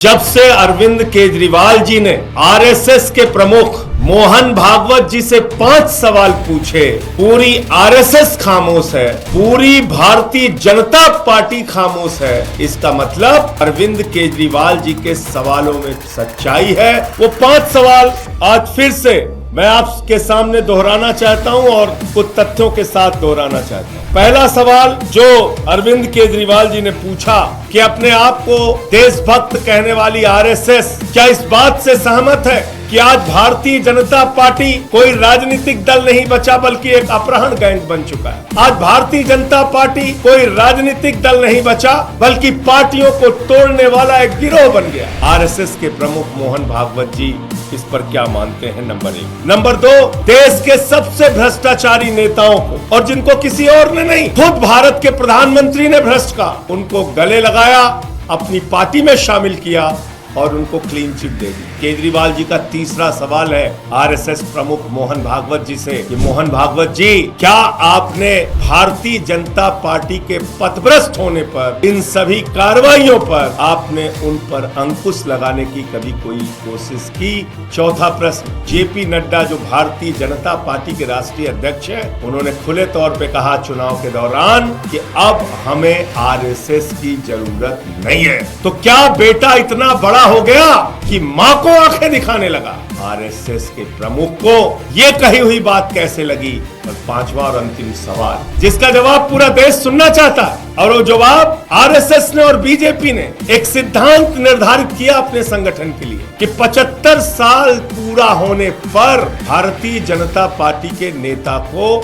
जब से अरविंद केजरीवाल जी ने आरएसएस के प्रमुख मोहन भागवत जी से 5 सवाल पूछे, पूरी आरएसएस खामोश है, पूरी भारतीय जनता पार्टी खामोश है। इसका मतलब अरविंद केजरीवाल जी के सवालों में सच्चाई है। वो 5 सवाल आज फिर से मैं आपके सामने दोहराना चाहता हूं और कुछ तथ्यों के साथ दोहराना चाहता हूं। पहला सवाल जो अरविंद केजरीवाल जी ने पूछा कि अपने आप को देशभक्त कहने वाली आरएसएस क्या इस बात से सहमत है कि आज भारतीय जनता पार्टी कोई राजनीतिक दल नहीं बचा बल्कि एक अपहरण गैंग बन चुका है। आज भारतीय जनता पार्टी कोई राजनीतिक दल नहीं बचा बल्कि पार्टियों को तोड़ने वाला एक गिरोह बन गया। आरएसएस के प्रमुख मोहन भागवत जी इस पर क्या मानते हैं? नंबर 1। नंबर 2, देश के सबसे भ्रष्टाचारी नेताओं को, और जिनको किसी और ने नहीं, खुद भारत के प्रधानमंत्री ने भ्रष्ट का, उनको गले लगाया, अपनी पार्टी में शामिल किया और उनको क्लीन चिट दे दी। केजरीवाल जी का तीसरा सवाल है आरएसएस प्रमुख मोहन भागवत जी से कि मोहन भागवत जी, क्या आपने भारतीय जनता पार्टी के पथभ्रष्ट होने पर, इन सभी कार्रवाइयों पर आपने उन पर अंकुश लगाने की कभी कोई कोशिश की? चौथा प्रश्न, जेपी नड्डा जो भारतीय जनता पार्टी के राष्ट्रीय अध्यक्ष हैं, उन्होंने खुले तौर पे कहा चुनाव के दौरान कि अब हमें आरएसएस की जरूरत नहीं है। तो क्या बेटा इतना बड़ा हो गया कि मां को आंखें दिखाने लगा? आरएसएस के प्रमुख को ये कही हुई बात कैसे लगी? और 5वां और अंतिम सवाल जिसका जवाब पूरा देश सुनना चाहता है, और वो जवाब आरएसएस ने और बीजेपी ने एक सिद्धांत निर्धारित किया अपने संगठन के लिए कि 75 साल पूरा होने पर भारतीय जनता पार्टी के नेता को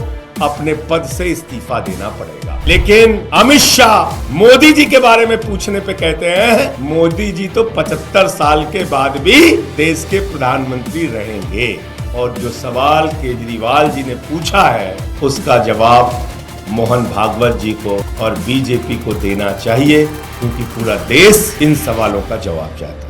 अपने पद से इस्तीफा देना पड़ेगा। लेकिन अमित शाह मोदी जी के बारे में पूछने पे कहते हैं मोदी जी तो 75 साल के बाद भी देश के प्रधानमंत्री रहेंगे। और जो सवाल केजरीवाल जी ने पूछा है उसका जवाब मोहन भागवत जी को और बीजेपी को देना चाहिए, क्योंकि पूरा देश इन सवालों का जवाब चाहता है।